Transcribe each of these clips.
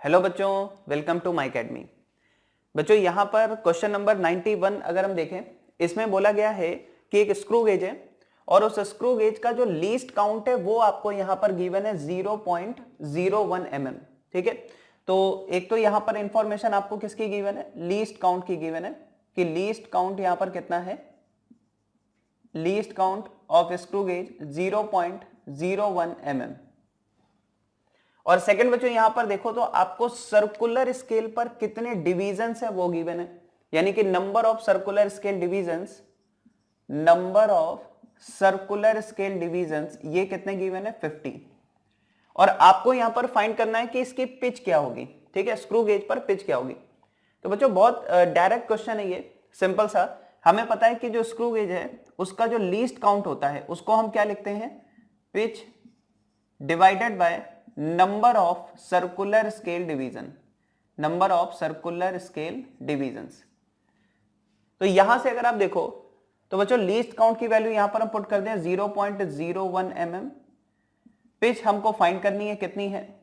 Hello बच्चों, welcome to my academy. बच्चों यहाँ पर क्वेश्चन नंबर 91 अगर हम देखें, इसमें बोला गया है कि एक स्क्रू गेज है और उस स्क्रू गेज का जो लीस्ट काउंट है वो आपको यहाँ पर गिवन है 0.01 mm। ठीक है, तो एक तो यहाँ पर इंफॉर्मेशन आपको किसकी गिवन है, लीस्ट काउंट की गिवन है कि लीस्ट काउंट यहाँ पर कितना है, least count of screw gauge 0.01 mm। और सेकंड बच्चों यहां पर देखो तो आपको सर्कुलर स्केल पर कितने डिवीजन्स है वो गिवन है, यानी कि number of circular scale divisions, number of circular scale divisions ये कितने गिवन है 50। और आपको यहां पर फाइंड करना है कि इसकी पिच क्या होगी। ठीक है, स्क्रू गेज पर पिच क्या होगी। तो बच्चों बहुत डायरेक्ट क्वेश्चन है ये, सिंपल सा। हमें पता है कि जो स्क्रू गेज है उसका जो लीस्ट काउंट होता है उसको हम क्या लिखते हैं, pitch divided by number of circular scale division, number of circular scale divisions. तो यहां से अगर आप देखो तो बच्चों लीस्ट काउंट की वैल्यू यहां पर हम पुट कर दें 0.01 mm, पिच हमको फाइंड करनी है कितनी है,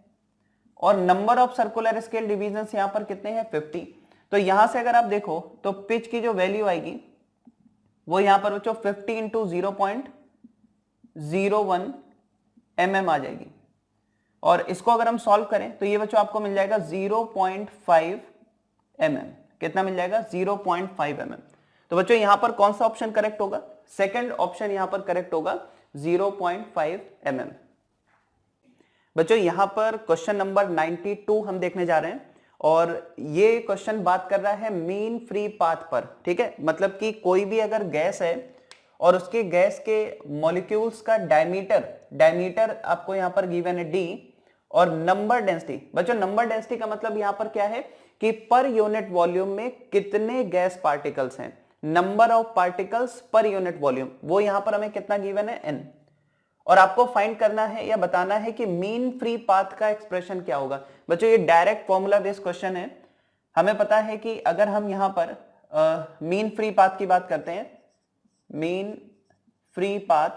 और number of circular scale divisions यहां पर कितने हैं 50। तो यहां से अगर आप देखो तो पिच की जो वैल्यू आएगी वो यहां पर बच्चों 50 इंटू 0.01 mm आ जाएगी। और इसको अगर हम सॉल्व करें तो ये बच्चों आपको मिल जाएगा 0.5 mm। कितना मिल जाएगा, 0.5 mm। तो बच्चों यहां पर कौन सा ऑप्शन करेक्ट होगा, सेकंड ऑप्शन यहां पर करेक्ट होगा 0.5 mm। बच्चों यहां पर क्वेश्चन नंबर 92 हम देखने जा रहे हैं और ये क्वेश्चन बात कर रहा है मीन फ्री पाथ पर। ठीक है, मतलब कि कोई भी अगर गैस है और उसके गैस के मॉलिक्यूल्स का डायमीटर आपको यहां पर गिवन है d, और नंबर डेंसिटी। बच्चों नंबर डेंसिटी का मतलब यहां पर क्या है कि पर यूनिट वॉल्यूम में कितने गैस पार्टिकल्स हैं, number of particles per unit volume, वो यहां पर हमें कितना गिवन है n। और आपको फाइंड करना है या बताना है कि मीन फ्री पाथ का एक्सप्रेशन क्या होगा। बच्चों ये डायरेक्ट फॉर्मूला बेस्ड क्वेश्चन है। हमें पता है कि अगर हम यहां पर मीन फ्री पाथ की बात करते हैं, mean free path,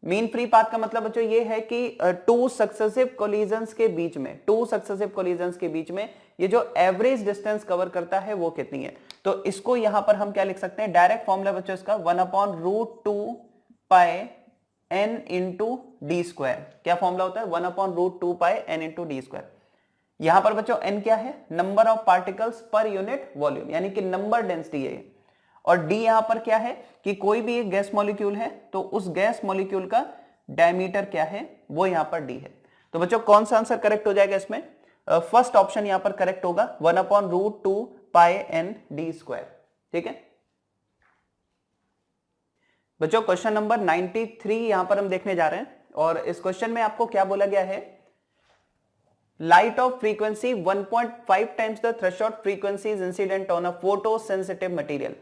mean free path का मतलब बच्चों ये है कि टू सक्सेसिव कोलिजन्स के बीच में, टू सक्सेसिव कोलिजन्स के बीच में ये जो एवरेज डिस्टेंस कवर करता है वो कितनी है। तो इसको यहां पर हम क्या लिख सकते हैं, डायरेक्ट फॉर्मूला बच्चों इसका 1/√2 पाई n इंटू डी स्क्वायर। क्या फॉर्मूला होता है, 1/√2 पाई n इंटू डी स्क्वायर। यहां पर बच्चों n क्या है, number of particles per unit volume, यानी कि नंबर डेंसिटी है। और d यहां पर क्या है कि कोई भी एक गैस मॉलिक्यूल है तो उस गैस मॉलिक्यूल का डायमीटर क्या है, वो यहां पर d है। तो बच्चों कौन सा आंसर करेक्ट हो जाएगा इसमें, फर्स्ट ऑप्शन यहां पर करेक्ट होगा 1/√2 पाई n डी स्क्वायर। ठीक है बच्चों, क्वेश्चन नंबर 93 यहां पर हम देखने जा रहे हैं और इस क्वेश्चन में आपको क्या बोला गया है, light of frequency 1.5 times the threshold frequency is incident on a photo sensitive material.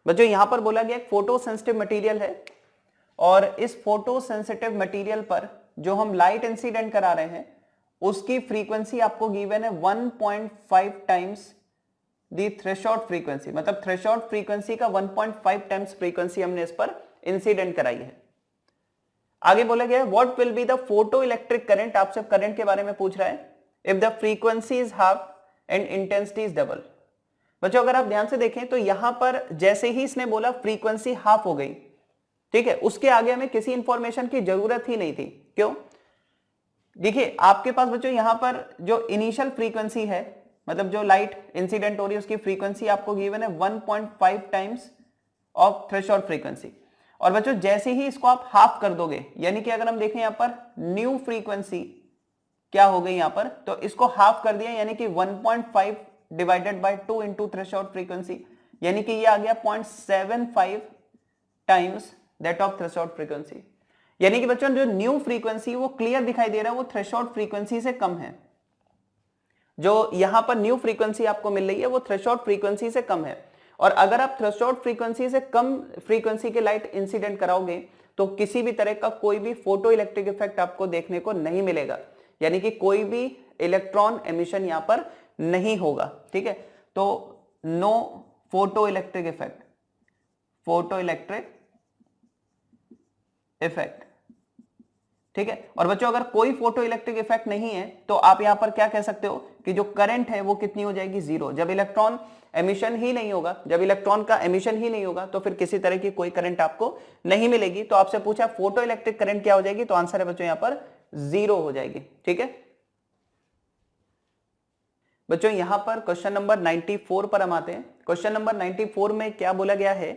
बच्चों यहां पर बोला गया फोटो सेंसिटिव मटेरियल है और इस फोटो सेंसिटिव मटेरियल पर जो हम लाइट इंसिडेंट करा रहे हैं उसकी फ्रीक्वेंसी आपको गिवन है 1.5 टाइम्स दी थ्रेशोल्ड फ्रीक्वेंसी, मतलब थ्रेशोल्ड फ्रीक्वेंसी का 1.5 टाइम्स फ्रीक्वेंसी हमने इस पर इंसिडेंट कराई है। आगे बोला गया है what will be the photo electric current, आपसे करंट के बारे में पूछ रहा है, if the frequency is half and intensity is double. बच्चों अगर आप ध्यान से देखें तो यहां पर जैसे ही इसने बोला फ्रीक्वेंसी हाफ हो गई, ठीक है, उसके आगे हमें किसी इंफॉर्मेशन की जरूरत ही नहीं थी। क्यों, देखिए आपके पास बच्चों यहां पर जो इनिशियल फ्रीक्वेंसी है, मतलब जो लाइट इंसिडेंट हो रही है उसकी फ्रीक्वेंसी आपको गिवन है 1.5 टाइम्स ऑफ थ्रेशोल्ड फ्रीक्वेंसी। और बच्चों जैसे ही इसको आप हाफ कर दोगे, यानी कि अगर हम देखें यहां पर न्यू फ्रीक्वेंसी क्या हो गई यहां पर, तो इसको हाफ कर दिया यानी कि 1.5 divided by 2 into threshold frequency, यानी कि ये आ गया 0.75 times that of threshold frequency. यानी कि बच्चों जो न्यू फ्रीक्वेंसी वो क्लियर दिखाई दे रहा है वो थ्रेशोल्ड फ्रीक्वेंसी से कम है। जो यहां पर न्यू फ्रीक्वेंसी आपको मिल रही है वो थ्रेशोल्ड फ्रीक्वेंसी से कम है। और अगर आप थ्रेशोल्ड फ्रीक्वेंसी से कम फ्रीक्वेंसी के लाइट इंसिडेंट कराओगे तो किसी भी तरह का कोई भी फोटो इलेक्ट्रिक इफेक्ट आपको देखने को नहीं मिलेगा, यानी कि कोई भी इलेक्ट्रॉन एमिशन यहां पर नहीं होगा। ठीक है, तो no photo electric effect, photo electric effect. ठीक है। और बच्चों अगर कोई फोटो इलेक्ट्रिक इफेक्ट नहीं है तो आप यहां पर क्या कह सकते हो कि जो करंट है वो कितनी हो जाएगी, जीरो। जब इलेक्ट्रॉन एमिशन ही नहीं होगा, जब इलेक्ट्रॉन का एमिशन ही नहीं होगा तो फिर किसी तरह की कोई करंट आपको नहीं मिलेगी। तो आपसे पूछा फोटो इलेक्ट्रिक करंट क्या हो जाएगी, तो आंसर है बच्चों यहां पर जीरो हो जाएगी। ठीक है बच्चों, यहां पर क्वेश्चन नंबर 94 पर हम आते हैं। क्वेश्चन नंबर 94 में क्या बोला गया है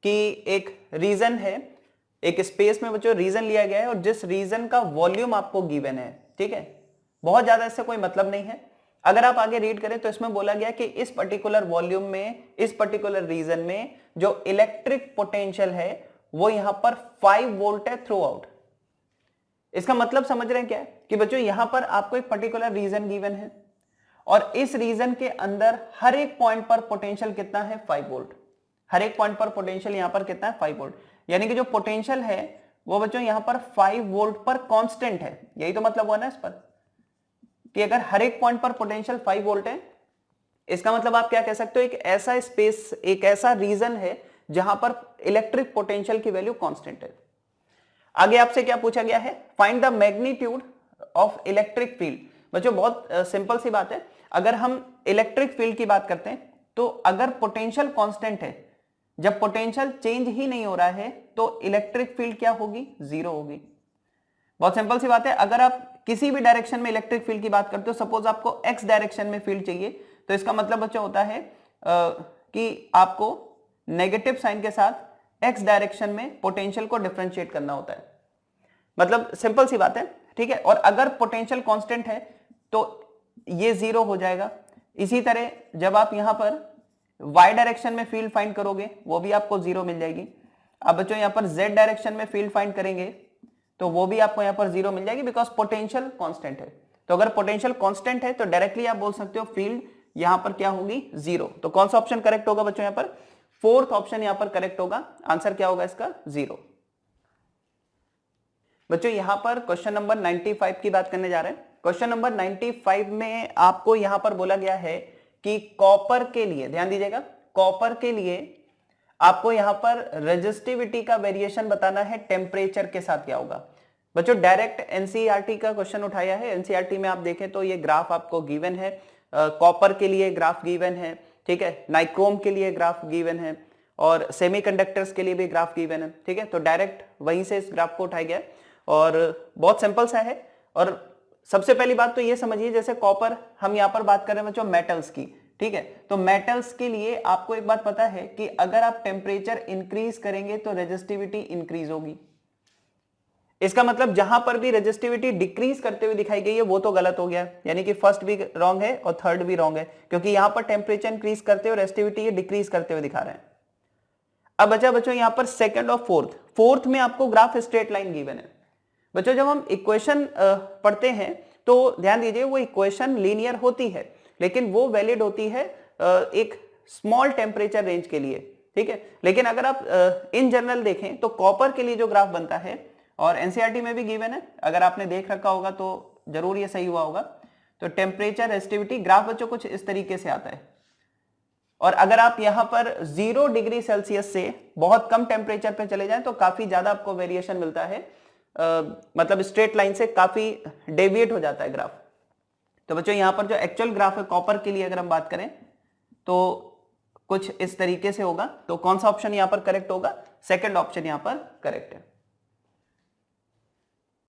कि एक रीजन है, एक स्पेस में बच्चों रीजन लिया गया है और जिस रीजन का वॉल्यूम आपको गिवन है। ठीक है, बहुत ज्यादा इससे कोई मतलब नहीं है। अगर आप आगे रीड करें तो इसमें बोला गया कि इस पर्टिकुलर वॉल्यूम में, इस पर्टिकुलर रीजन में जो इलेक्ट्रिक पोटेंशियल है वो यहां पर 5 वोल्ट है थ्रू आउट। इसका मतलब समझ रहे हैं क्या है कि बच्चों यहां पर आपको एक पर्टिकुलर रीजन गिवन है और इस रीजन के अंदर हर एक पॉइंट पर पोटेंशियल कितना है, 5 वोल्ट। हर एक पॉइंट पर पोटेंशियल यहां पर कितना है, 5 वोल्ट। यानी कि जो पोटेंशियल है वो बच्चों यहां पर 5 वोल्ट पर कांस्टेंट है। यही तो मतलब हुआ ना इस पर कि अगर हर एक पॉइंट पर पोटेंशियल 5 वोल्ट है, इसका मतलब आप क्या कह सकते हो, एक ऐसा स्पेस, एक ऐसा रीजन है जहां पर इलेक्ट्रिक पोटेंशियल की वैल्यू कांस्टेंट है। आगे आपसे क्या पूछा गया है, find the magnitude of electric field. बच्चों बहुत सिंपल सी बात है, अगर हम इलेक्ट्रिक फील्ड की बात करते हैं तो अगर पोटेंशियल कांस्टेंट है, जब पोटेंशियल चेंज ही नहीं हो रहा है तो इलेक्ट्रिक फील्ड क्या होगी, जीरो होगी। बहुत सिंपल सी बात है। अगर आप किसी भी डायरेक्शन में इलेक्ट्रिक फील्ड की बात करते हो, सपोज आपको एक्स डायरेक्शन में फील्ड चाहिए, तो इसका मतलब बच्चा होता है कि आपको नेगेटिव साइन के साथ एक्स डायरेक्शन में पोटेंशियल को डिफरेंशिएट करना होता है। मतलब सिंपल सी बात है, ठीक है। और अगर पोटेंशियल कांस्टेंट है तो ये जीरो हो जाएगा। इसी तरह जब आप यहां पर y डायरेक्शन में फील्ड फाइंड करोगे वो भी आपको जीरो मिल जाएगी। अब बच्चों यहां पर z डायरेक्शन में फील्ड फाइंड करेंगे तो वो भी आपको यहां पर जीरो मिल जाएगी, बिकॉज पोटेंशियल कांस्टेंट है। तो अगर पोटेंशियल कांस्टेंट है तो डायरेक्टली आप बोल सकते हो फील्ड यहां पर क्या होगी, जीरो। तो कौन सा ऑप्शन करेक्ट होगा बच्चों, यहां पर फोर्थ ऑप्शन यहां पर करेक्ट होगा। आंसर क्या होगा इसका, जीरो। बच्चों यहां पर क्वेश्चन नंबर 95 की बात करने जा रहे हैं। क्वेश्चन नंबर 95 में आपको यहां पर बोला गया है कि कॉपर के लिए, ध्यान दीजिएगा, कॉपर के लिए आपको यहां पर रेजिस्टिविटी का वेरिएशन बताना है टेम्परेचर के साथ क्या होगा। बच्चों डायरेक्ट एनसीईआरटी का क्वेश्चन उठाया है। एनसीईआरटी में आप देखें तो ये ग्राफ आपको गिवन है, कॉपर के लिए ग्राफ गिवन है, ठीक है, नाइक्रोम के लिए ग्राफ गिवन है और सेमीकंडक्टर्स के लिए भी ग्राफ गिवन है, ठीक है। तो डायरेक्ट वहीं से इस ग्राफ को उठाया गया और बहुत सिंपल सा है। और सबसे पहली बात तो ये समझिए, जैसे कॉपर, हम यहां पर बात कर रहे हैं बच्चों मेटल्स की, ठीक है। तो मेटल्स के लिए आपको एक बात पता है कि अगर आप टेम्परेचर इंक्रीज करेंगे तो रेजिस्टिविटी इंक्रीज होगी। इसका मतलब जहां पर भी रेजिस्टिविटी डिक्रीज करते हुए दिखाई गई है वो तो गलत हो गया, यानी कि फर्स्ट भी रॉन्ग है और थर्ड भी रॉन्ग है, क्योंकि यहां पर टेम्परेचर इंक्रीज करते हुए रेजिस्टिविटी ये डिक्रीज करते हुए दिखा रहे हैं। अब बचा बच्चों यहां पर सेकंड और फोर्थ में आपको ग्राफ स्ट्रेट लाइन गिवन है। बच्चों जब हम इक्वेशन पढ़ते हैं तो ध्यान दीजिए वो इक्वेशन लीनियर होती है, लेकिन वो वैलिड होती है एक स्मॉल टेम्परेचर रेंज के लिए, ठीक है। लेकिन अगर आप इन जनरल देखें तो कॉपर के लिए जो ग्राफ बनता है, और एनसीईआरटी में भी गिवन है, अगर आपने देख रखा होगा तो जरूर ये सही हुआ होगा, तो टेम्परेचर रेजिस्टिविटी ग्राफ बच्चों कुछ इस तरीके से आता है। और अगर आप यहां पर 0 डिग्री सेल्सियस से बहुत कम टेम्परेचर पे चले जाएं तो काफी ज्यादा आपको वेरिएशन मिलता है, मतलब स्ट्रेट लाइन से काफी डेविएट हो जाता है ग्राफ। तो बच्चों यहां पर जो एक्चुअल ग्राफ है कॉपर के लिए अगर हम बात करें तो कुछ इस तरीके से होगा। तो कौन सा ऑप्शन यहां पर करेक्ट होगा, सेकंड ऑप्शन यहां पर करेक्ट है।